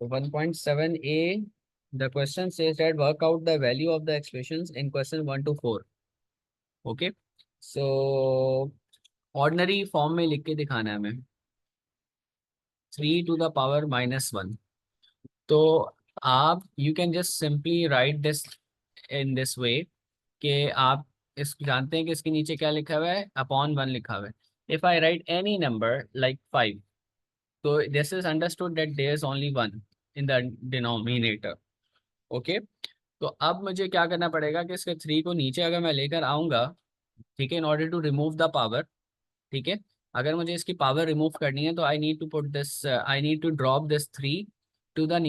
1.7a, the question says that work out the value of the expressions in question 1 to 4. Okay, so ordinary form में लिख के दिखाना है हमें 3 to the power -1. तो आप you can just simply write this in this वे कि आप इस जानते हैं कि इसके नीचे क्या लिखा हुआ है, अपॉन 1 लिखा हुआ है. If I write any number like 5, तो this is understood that there is only 1 in the denominator. Okay, तो अब मुझे क्या करना पड़ेगा कि इसके 3 को नीचे अगर मैं लेकर आऊंगा, ठीक है, in order to remove the power. ठीक है, अगर मुझे इसकी पावर रिमूव करनी है तो I need to drop this 3 to the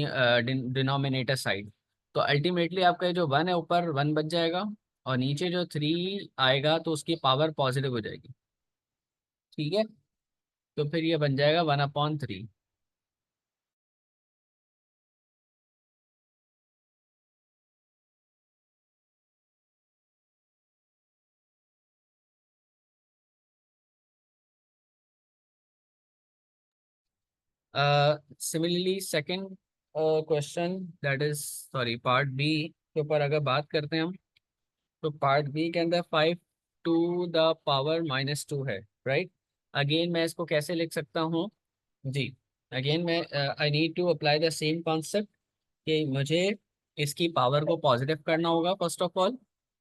denominator side. तो अल्टीमेटली आपका ये जो 1 है ऊपर 1 बच जाएगा, और नीचे जो 3 आएगा तो उसकी पावर पॉजिटिव हो जाएगी. ठीक है, तो फिर ये बन जाएगा 1/3. Similarly second question, that is sorry part B के ऊपर अगर बात करते हैं हम, तो पार्ट बी के अंदर 5 to the power -2 है. राइट, अगेन मैं इसको कैसे लिख सकता हूँ जी. अगेन मैं I need to apply the same concept कि मुझे इसकी पावर को पॉजिटिव करना होगा first of all,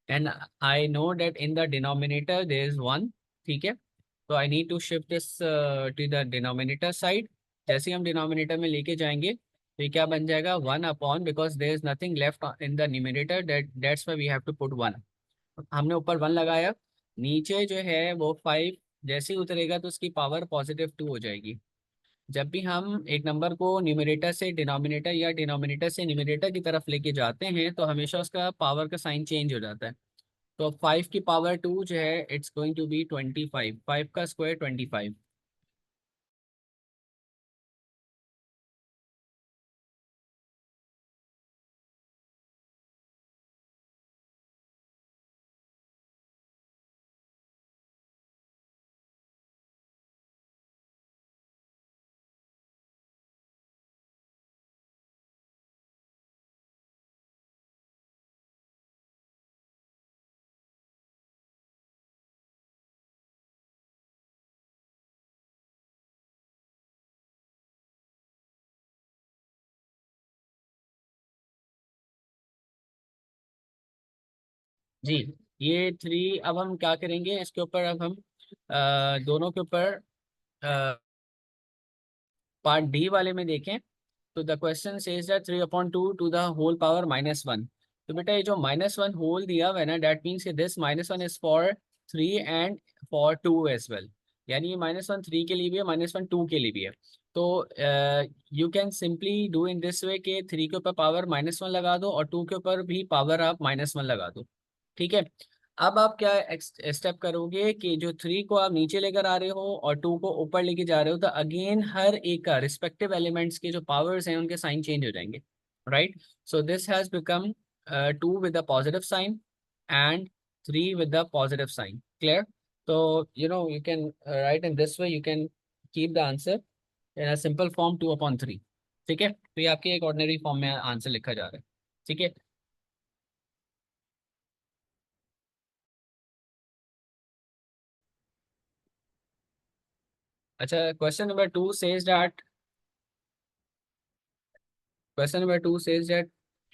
and I know that in the denominator there is 1. ठीक है, तो I need to shift this to the denominator side. जैसे ही हम डिनोमिनेटर में लेके जाएंगे तो ये क्या बन जाएगा 1 because there is nothing left in the numerator, that's why we have to put 1. हमने ऊपर 1 लगाया, नीचे जो है वो 5 जैसे ही उतरेगा तो उसकी पावर +2 हो जाएगी. जब भी हम एक नंबर को न्यूमरेटर से डिनोमिनेटर या डिनोमिनेटर से न्यूमरेटर की तरफ लेके जाते हैं तो हमेशा उसका पावर का साइन चेंज हो जाता है. तो 5 की पावर 2 जो है इट्स गोइंग टू बी 25, 5 का स्क्वायर 25. जी, ये 3 अब हम क्या करेंगे इसके ऊपर, अब हम दोनों के ऊपर पार्ट डी वाले में देखें. तो the question says that 3/2 to the whole power -1. तो बेटा ये जो -1 होल दिया हुआ है ना, that means this -1 is for 3 and for 2 as well. यानी ये -1 3 के लिए भी है, -1 2 के लिए भी है. तो you can simply do in this वे के 3 के ऊपर पावर -1 लगा दो और 2 के ऊपर भी पावर आप -1 लगा दो. ठीक है, अब आप क्या स्टेप करोगे कि जो 3 को आप नीचे लेकर आ रहे हो और 2 को ऊपर लेके जा रहे हो, तो अगेन हर एक का रिस्पेक्टिव एलिमेंट्स के जो पावर्स हैं उनके साइन चेंज हो जाएंगे. Right, so this has become 2 with the positive sign and 3 with the positive sign. Clear? तो you can write in this way, you can keep the answer in a simple form 2/3. ठीक है, तो ये आपके एक ordinary form में answer लिखा जा रहा है. ठीक है, अच्छा, question number 2 says that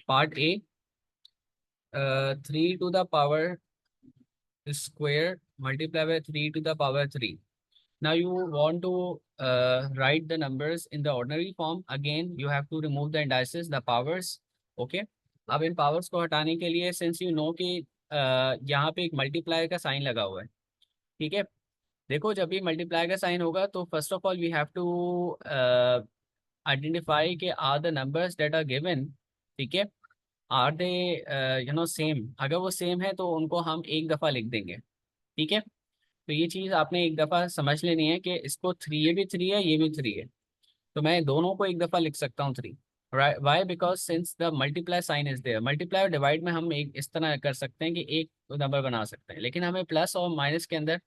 part A, 3 to the power square multiply by 3 to the power 3. Now you want to write the numbers in the ordinary form. Again, you have to remove the indices, the powers. Okay. अब इन powers को हटाने के लिए since you know कि यहाँ पे एक multiply का साइन लगा हुआ है. ठीक है, देखो जब भी मल्टीप्लाई का साइन होगा तो first of all we have to identify के are the numbers that are given. ठीक है, आर दे सेम. अगर वो सेम है तो उनको हम एक दफ़ा लिख देंगे. ठीक है, तो ये चीज़ आपने एक दफ़ा समझ लेनी है कि इसको 3, ये भी 3 है, ये भी 3 है, तो मैं दोनों को एक दफ़ा लिख सकता हूँ 3. Why because since the multiply sign is there. Multiply और डिवाइड में हम एक इस तरह कर सकते हैं कि एक नंबर बना सकते हैं, लेकिन हमें प्लस और माइनस के अंदर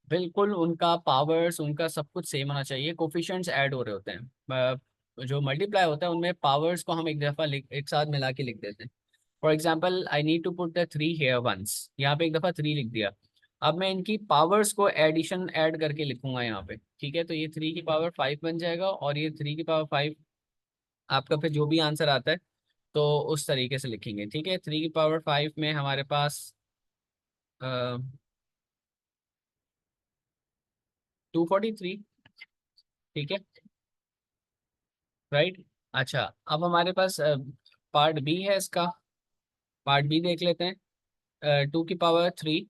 बिल्कुल उनका पावर्स उनका सब कुछ सेम होना चाहिए. कोफिशिएंट्स ऐड हो रहे होते हैं. जो मल्टीप्लाई होता है उनमें पावर्स को हम एक दफ़ा एक साथ मिला के लिख देते हैं। For example I need to put the three here once, यहाँ पे एक दफ़ा थ्री लिख दिया। अब मैं इनकी पावर्स को एडिशन ऐड करके लिखूंगा यहाँ पे, ठीक है। तो ये थ्री की पावर फाइव बन जाएगा और ये थ्री की पावर फाइव, आपका फिर जो भी आंसर आता है तो उस तरीके से लिखेंगे, ठीक है। थ्री की पावर फाइव में हमारे पास 243, ठीक है, राइट। अच्छा, अब हमारे पास पार्ट बी है इसका। पार्ट बी देख लेते हैं। टू की पावर थ्री,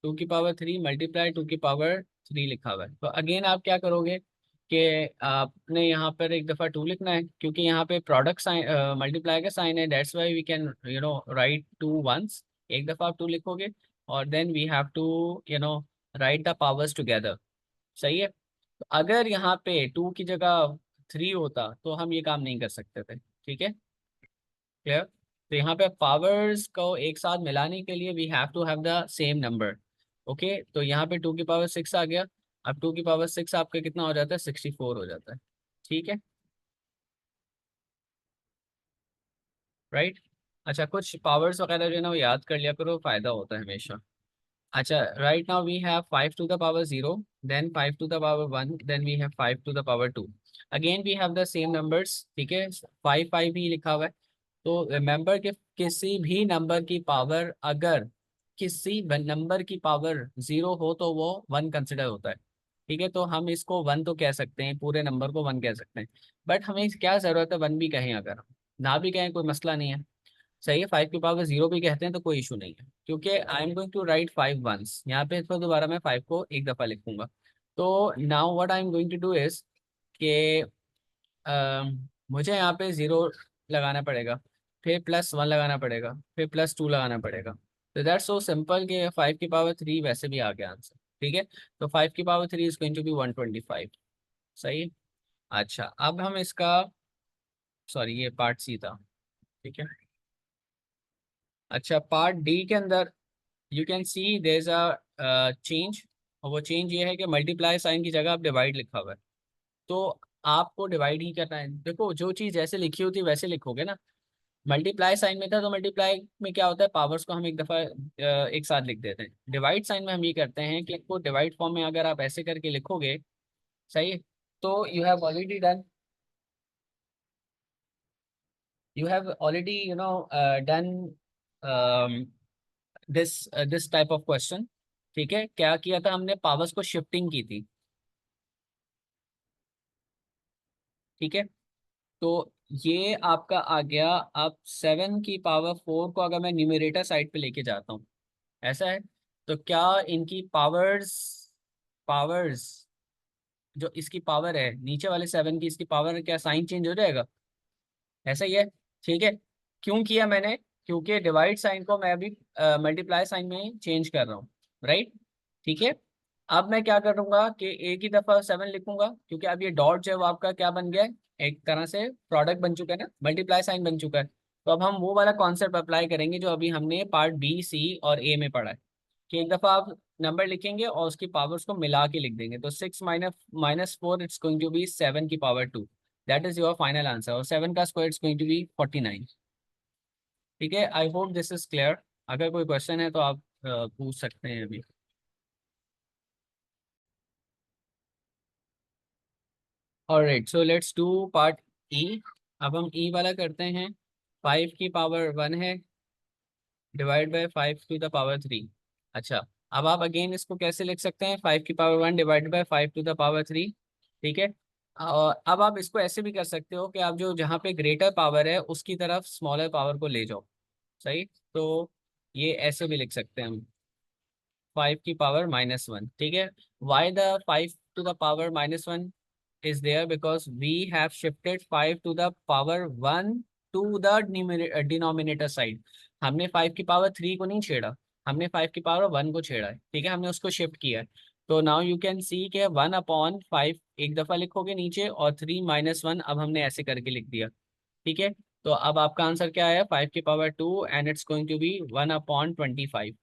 टू की पावर थ्री मल्टीप्लाई टू की पावर थ्री लिखा हुआ है। तो अगेन आप क्या करोगे कि आपने यहाँ पर एक दफ़ा टू लिखना है, क्योंकि यहाँ पे प्रोडक्ट साइन मल्टीप्लाई का साइन है, that's why we can write two once. एक दफ़ा आप टू लिखोगे और then we have to write the powers together, सही है। तो अगर यहाँ पे टू की जगह थ्री होता तो हम ये काम नहीं कर सकते थे, ठीक है, क्लियर। तो यहाँ पे पावर्स को एक साथ मिलाने के लिए we have to have the same number. Okay, तो यहाँ पे टू की पावर सिक्स आ गया। अब टू की पावर सिक्स आपका कितना हो जाता है, 64 हो जाता है, ठीक है, राइट। अच्छा, कुछ पावर्स वगैरह जो है ना वो याद कर लिया करो, फायदा होता है हमेशा। अच्छा, right now we have five to the power zero, then five to the power one, then we have five to the power two. Again we have the same numbers, ठीक है, फाइव फाइव ही लिखा हुआ है। तो remember कि किसी भी number की पावर, अगर किसी नंबर की पावर जीरो हो तो वो वन कंसिडर होता है, ठीक है। तो हम इसको वन तो कह सकते हैं, पूरे नंबर को वन कह सकते हैं। बट हमें क्या ज़रूरत है वन भी कहें, अगर ना भी कहें कोई मसला नहीं है, सही है। फाइव की पावर जीरो भी कहते हैं तो कोई इशू नहीं है, क्योंकि I am going to write five once यहाँ पे, तो दोबारा मैं फाइव को एक दफ़ा लिखूंगा। तो now what I am going to do is के मुझे यहाँ पे जीरो लगाना पड़ेगा, फिर प्लस वन लगाना पड़ेगा, फिर प्लस टू लगाना पड़ेगा। तो दैट्स सो सिंपल कि फाइव की पावर थ्री वैसे भी आ गया आंसर, ठीक है। तो फाइव की power three is going to be 125, सही है। अच्छा, अब हम इसका, सॉरी ये पार्ट सी था, ठीक है। अच्छा, पार्ट डी के अंदर you can see there is a change, और वो चेंज ये है कि मल्टीप्लाई साइन की जगह आप डिवाइड लिखा हुआ है। तो आपको डिवाइड ही करना है। देखो, जो चीज़ जैसे लिखी होती है वैसे लिखोगे ना। मल्टीप्लाई साइन में था तो मल्टीप्लाई में क्या होता है, पावर्स को हम एक दफ़ा एक साथ लिख देते हैं। डिवाइड साइन में हम ये करते हैं कि इसको डिवाइड फॉर्म में अगर आप ऐसे करके लिखोगे, सही है, तो you have already done this type of question, ठीक है। क्या किया था हमने, पावर्स को शिफ्टिंग की थी, ठीक है। तो ये आपका आ गया। अब सेवन की पावर फोर को अगर मैं न्यूमरेटर साइड पे लेके जाता हूँ, ऐसा है, तो क्या इनकी पावर्स पावर्स जो इसकी पावर है नीचे वाले सेवन की, इसकी पावर क्या साइन चेंज हो जाएगा, ऐसा ही है, ठीक है। क्यों किया मैंने, क्योंकि डिवाइड साइन को मैं अभी मल्टीप्लाई साइन में चेंज कर रहा हूँ, राइट, ठीक है। अब मैं क्या करूंगा कि एक ही दफा सेवन लिखूंगा, क्योंकि अब ये डॉट जो है वो आपका क्या बन गया है, एक तरह से प्रोडक्ट बन चुका है ना, मल्टीप्लाई साइन बन चुका है। तो अब हम वो वाला कॉन्सेप्ट अप्लाई करेंगे जो अभी हमने पार्ट बी सी और ए में पढ़ा है, कि एक दफा आप नंबर लिखेंगे और उसकी पावर्स को मिला के लिख देंगे। तो six minus minus four it's going to be seven की power two, that is your final answer. और सेवन का square it's going to be 49, ठीक है। I hope this is clear. अगर कोई क्वेश्चन है तो आप पूछ सकते हैं अभी। Alright, so let's do part E. अब हम ई वाला करते हैं। फाइव की पावर वन है, divide by five to the power three. अच्छा, अब आप अगेन इसको कैसे लिख सकते हैं, फाइव की power one divide by five to the power three, ठीक है। और अब आप इसको ऐसे भी कर सकते हो कि आप जो जहाँ पे ग्रेटर पावर है उसकी तरफ स्मॉलर पावर को ले जाओ, सही। तो ये ऐसे भी लिख सकते हैं हम, फाइव की पावर माइनस वन, ठीक है। Why the five to the power minus one is there because we have shifted 5 to the power 1 to the denominator side। हमने 5 की पावर 3 को नहीं छेड़ा, हमने 5 की पावर 1 को छेड़ा है, ठीक है, हमने उसको शिफ्ट किया है। तो नाउ यू कैन सी के 1/5 एक दफ़ा लिखोगे नीचे, और 3 - 1 अब हमने ऐसे करके लिख दिया, ठीक है। तो अब आपका आंसर क्या आया, 5 की power 2 and it's going to be 1/25,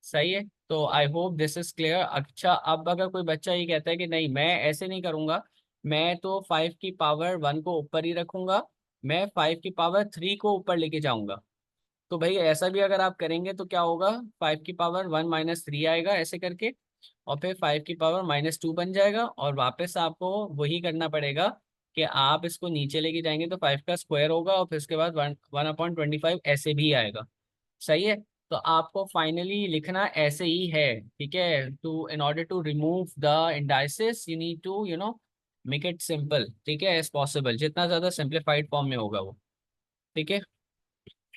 सही है। तो I hope this is clear. अच्छा, अब अगर कोई बच्चा ये कहता है कि नहीं मैं ऐसे नहीं करूंगा, मैं तो 5 की पावर 1 को ऊपर ही रखूंगा, मैं 5 की पावर 3 को ऊपर लेके जाऊंगा। तो भाई ऐसा भी अगर आप करेंगे तो क्या होगा, 5 की पावर 1 -3 आएगा ऐसे करके, और फिर 5 की पावर -2 बन जाएगा, और वापस आपको वही करना पड़ेगा कि आप इसको नीचे लेके जाएंगे तो 5 का स्क्वायर होगा, और फिर उसके बाद 1/25 ऐसे भी आएगा। सही है। तो आपको फाइनली लिखना ऐसे ही है, ठीक है। To in order to remove the indices you need to make it simple, ठीक है, एज पॉसिबल, जितना ज्यादा सिंप्लीफाइड फॉर्म में होगा वो। ठीक है।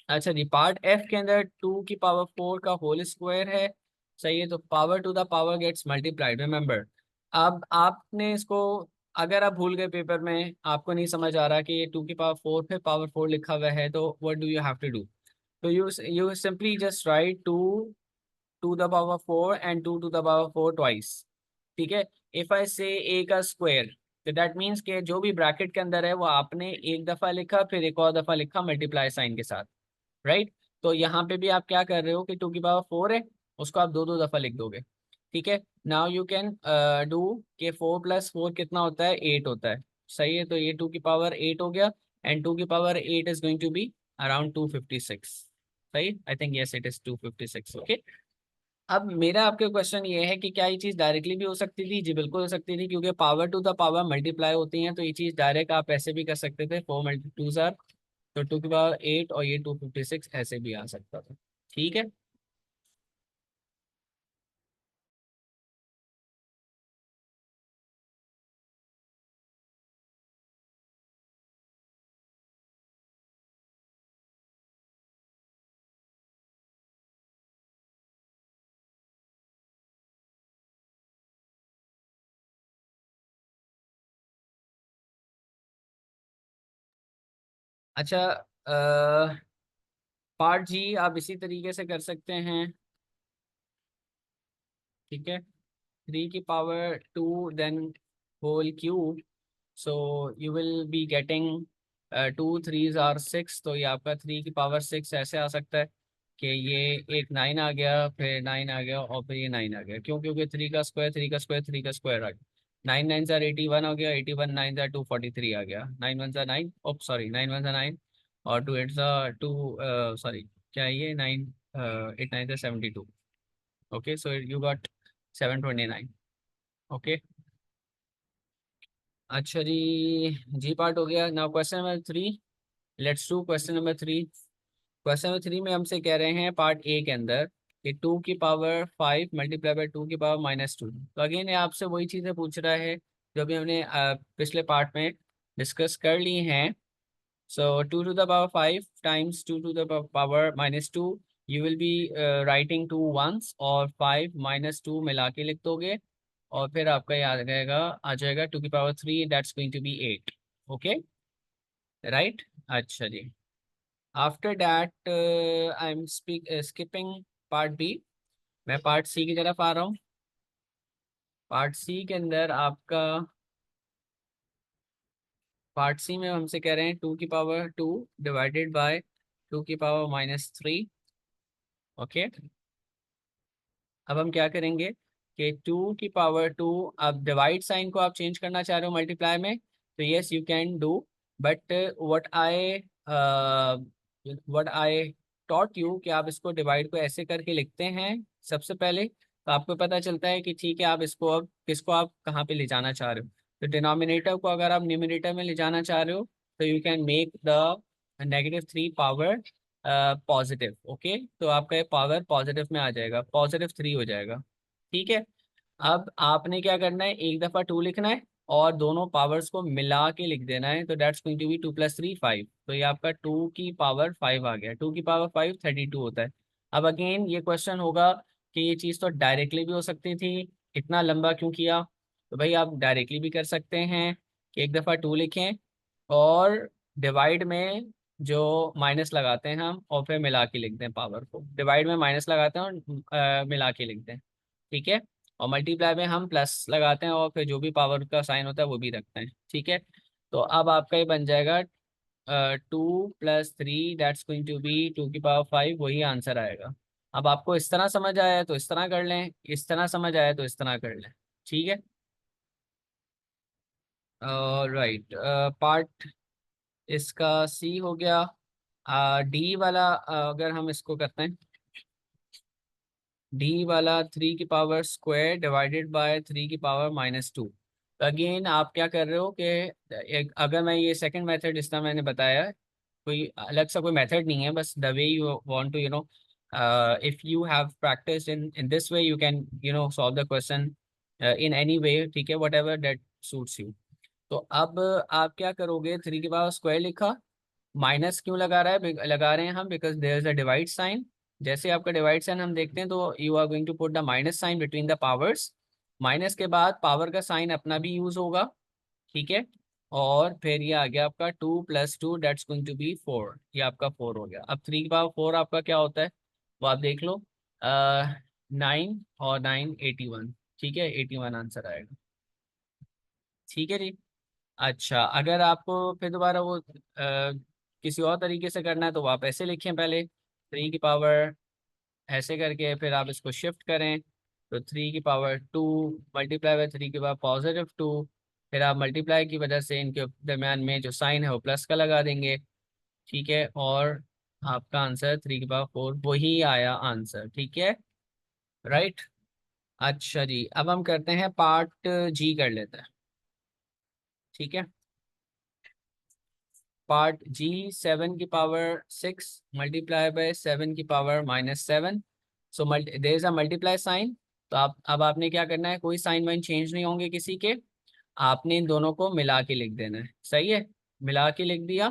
अच्छा जी, पार्ट एफ के अंदर 2 की पावर 4 का होल स्क्वायर है। सही है, तो power to the power gets multiplied, remember. अब आपने इसको, अगर आप भूल गए पेपर में, आपको नहीं समझ आ रहा कि ये 2 की पावर 4 पे पावर 4 लिखा हुआ है, तो what do you have to do. तो you simply just write 2 to the power 4 and 2 to the power 4 twice. ठीक है। इफ आई से ए का स्क्वायर, तो दैट मीन्स कि जो भी ब्रैकेट के अंदर है वो आपने एक दफा लिखा, फिर एक और दफा लिखा मल्टीप्लाई साइन के साथ। राइट। तो यहाँ पे भी आप क्या कर रहे हो कि 2 की पावर 4 है, उसको आप दो दो दफा लिख दोगे। ठीक है। नाउ यू कैन डू के 4 + 4 कितना होता है, 8 होता है। सही है, तो ये 2 की पावर 8 हो गया, एंड 2 की power 8 is going to be around 256। सही, I think yes it is 256। Okay. अब मेरा आपके क्वेश्चन ये है कि क्या ये चीज डायरेक्टली भी हो सकती थी, जी बिल्कुल हो सकती थी, क्योंकि power to the power multiply होती है, तो ये चीज डायरेक्ट आप ऐसे भी कर सकते थे, 4 × 2 तो 2 की पावर 8, और ये 256 ऐसे भी आ सकता था। ठीक है। अच्छा, पार्ट जी आप इसी तरीके से कर सकते हैं। ठीक है। 3 की power 2 then whole cube, so you will be getting 2 3 × 6, तो ये आपका 3 की पावर 6 ऐसे आ सकता है कि ये एक 9 आ गया, फिर 9 आ गया, और फिर ये 9 आ गया। क्यों? क्योंकि 3 का स्क्वायर 3 का स्क्वायर 3 का स्क्वायर आ गया। 9 9 × 81 हो गया, 81 9 243 आ गया, 9 1 9, ओप सॉरी, 9 1 9, और 2 8 2, सॉरी, क्या है ये, 9 8 9 72। Okay, so you got 729। Okay. अच्छा जी, जी पार्ट हो गया। Now question number 3, let's do question number 3। Question number 3 में हमसे कह रहे हैं पार्ट ए के अंदर कि 2 की पावर 5 मल्टीप्लाई बाई 2 की पावर -2। तो अगेन ये आपसे वही चीज़ें पूछ रहा है जो भी हमने पिछले पार्ट में डिस्कस कर ली हैं। So 2 to the power 5 times 2 to the power -2, you will be writing two once, और 5 - 2 मिला के लिख दोगे, और फिर आपका याद रहेगा, आ जाएगा 2 की power 3, that's going to be 8। Okay. Right. अच्छा जी। After that I am skipping part B, मैं पार्ट सी की तरफ आ रहा हूँ। पार्ट सी के अंदर आपका, पार्ट सी में हमसे कह रहे हैं 2 की पावर 2 डिवाइडेड बाय 2 की पावर -3। ओके। अब हम क्या करेंगे कि 2 की पावर 2, अब डिवाइड साइन को आप चेंज करना चाह रहे हो मल्टीप्लाई में, तो yes you can do, but what I taught you कि आप इसको डिवाइड को ऐसे करके लिखते हैं सबसे पहले, तो आपको पता चलता है कि ठीक है, आप इसको अब किसको आप कहाँ पे ले जाना चाह रहे हो। तो डिनोमिनेटर को अगर आप न्यूमिनेटर में ले जाना चाह रहे हो, तो you can make the -3 power positive. Okay, तो आपका ये पावर पॉजिटिव में आ जाएगा, +3 हो जाएगा। ठीक है। अब आपने क्या करना है, एक दफा 2 लिखना है, और दोनों पावर्स को मिला के लिख देना है, तो दैट्स गोइंग टू बी 2 + 3 5। तो ये आपका 2 की पावर 5 आ गया। 2 की पावर 5 32 होता है। अब अगेन ये क्वेश्चन होगा कि ये चीज़ तो डायरेक्टली भी हो सकती थी, इतना लंबा क्यों किया। तो भाई आप डायरेक्टली भी कर सकते हैं कि एक दफा 2 लिखें, और डिवाइड में जो माइनस लगाते हैं हम, और फिर मिला के लिखते हैं पावर को, डिवाइड में माइनस लगाते हैं और मिला के लिखते हैं। ठीक है। और मल्टीप्लाई में हम प्लस लगाते हैं, और फिर जो भी पावर का साइन होता है वो भी रखते हैं। ठीक है। तो अब आपका ये बन जाएगा 2 + 3, दैट्स गोइंग टू बी 2 की पावर 5, वही आंसर आएगा। अब आपको इस तरह समझ आया है तो इस तरह कर लें, इस तरह समझ आया तो इस तरह कर लें। ठीक है। राइट, पार्ट इसका सी हो गया। डी वाला अगर हम इसको करते हैं, डी वाला 3 की पावर स्क्वायर डिवाइडेड बाय 3 की पावर-2। तो अगेन आप क्या कर रहे हो कि अगर मैं ये सेकंड मेथड इस तरह मैंने बताया, कोई अलग सा कोई मेथड नहीं है, बस the way you want to if you have practice in this way you can solve the question in any way, ठीक है, whatever that suits you. तो अब आप क्या करोगे, 3 की पावर स्क्वायर लिखा, माइनस क्यों लगा रहा है, लगा रहे हैं हम because there is a divide sign. जैसे आपका डिवाइड साइन हम देखते हैं तो you are going to put the minus sign between the powers. Minus के बाद पावर का साइन अपना भी यूज होगा, ठीक है। और फिर ये आ गया आपका 2 + 2 दैट्स गोइंग टू बी 4, ये आपका 4 हो गया। अब 3 की पावर 4 आपका क्या होता है वो आप देख लो, 9 और 9 81, ठीक है, 81 आंसर आएगा, ठीक है जी। अच्छा, अगर आपको फिर दोबारा वो किसी और तरीके से करना है तो आप ऐसे लिखें, पहले 3 की पावर ऐसे करके फिर आप इसको शिफ्ट करें, तो 3 की पावर 2 मल्टीप्लाई बाय 3 की पावर+2, फिर आप मल्टीप्लाई की वजह से इनके दरम्यान में जो साइन है वो प्लस का लगा देंगे, ठीक है। और आपका आंसर 3 की पावर 4 वही आया आंसर, ठीक है, राइट। अच्छा जी, अब हम करते हैं पार्ट जी कर लेते हैं, ठीक है। पार्ट जी, 7 की पावर 6 मल्टीप्लाई बाय 7 की power. So there is a multiply sign. तो आप अब आपने क्या करना है, कोई साइन वाइन चेंज नहीं होंगे किसी के, आपने इन दोनों को मिला के लिख देना है, सही है, मिला के लिख दिया,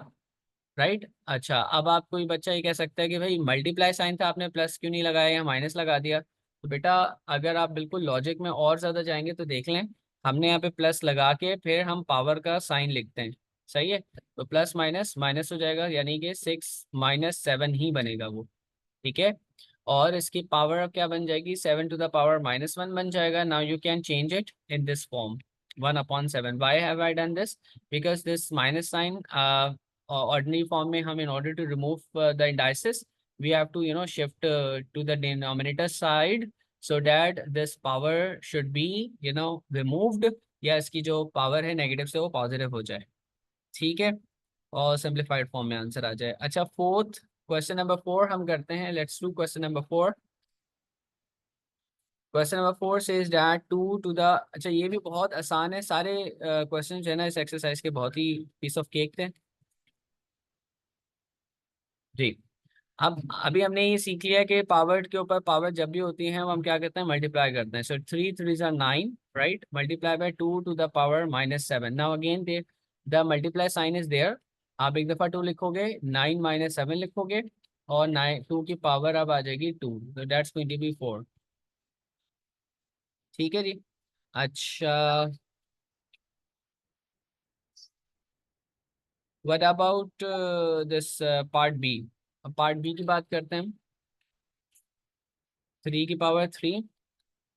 राइट। अच्छा, अब आप कोई बच्चा ये कह सकता है कि भाई मल्टीप्लाई साइन था, आपने प्लस क्यों नहीं लगाया या माइनस लगा दिया। तो बेटा अगर आप बिल्कुल लॉजिक में और ज़्यादा जाएंगे तो देख लें, हमने यहाँ पे प्लस लगा के फिर हम पावर का साइन लिखते हैं, सही है। तो प्लस माइनस माइनस हो जाएगा, यानी कि 6 - 7 ही बनेगा वो, ठीक है। और इसकी पावर अब क्या बन जाएगी, 7 to the power-1 बन जाएगा। Now you can change it in this form, 1/7। Why have I done this, because this minus sign ordinary form में हम in order to remove the indices we have to shift to the denominator side, so that this power should be removed, या इसकी जो power है negative से वो positive हो जाए, ठीक है, और सिंप्लीफाइड फॉर्म में आंसर आ जाए। अच्छा, फोर्थ, क्वेश्चन नंबर 4 हम करते हैं, let's do question number 4। Question number 4 says that 2 to the, अच्छा ये भी बहुत आसान है, सारे क्वेश्चन जो है ना इस एक्सरसाइज के बहुत ही पीस ऑफ केक थे जी। अब अभी हमने ये सीख लिया कि पावर के ऊपर पावर जब भी होती है हम क्या करते हैं, मल्टीप्लाई करते हैं। So 3 3 9, right, multiply by 2 to the power-7। Now again they the multiply sign is there, आप एक दफा 2 लिखोगे, 9 - 7 लिखोगे, और 2 की पावर अब आ जाएगी 2, तो दैट्स गोइंग टू बी 4, ठीक है जी। अच्छा, what about this part B. Part B की बात करते हैं हम, 3 की power 3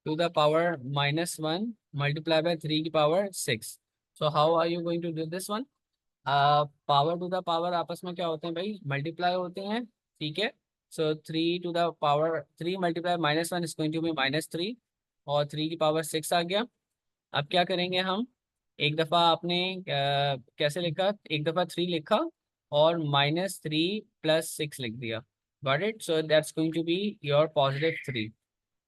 to the power-1 multiply by 3 की power 6। So how are you going to do this one? Power to the power आपस में क्या होते हैं भाई, मल्टीप्लाई होते हैं, ठीक है। So 3 to the power 3 multiply -1 is going to be -3, और 3 की पावर 6 आ गया। अब क्या करेंगे हम, एक दफ़ा आपने कैसे लिखा, एक दफ़ा 3 लिखा और -3 + 6 लिख दिया, got it, so that's going to be your +3,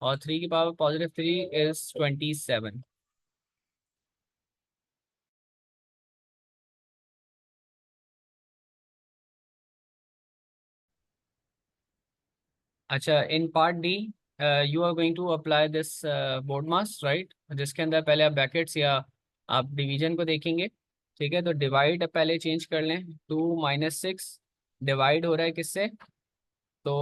और 3 की पावर+3 इज 27। अच्छा, in part D you are going to apply this BODMAS, right, जिसके अंदर पहले आप ब्रैकेट्स या आप डिवीजन को देखेंगे, ठीक है। तो डिवाइड पहले चेंज कर लें, 2 - 6 डिवाइड हो रहा है किससे, तो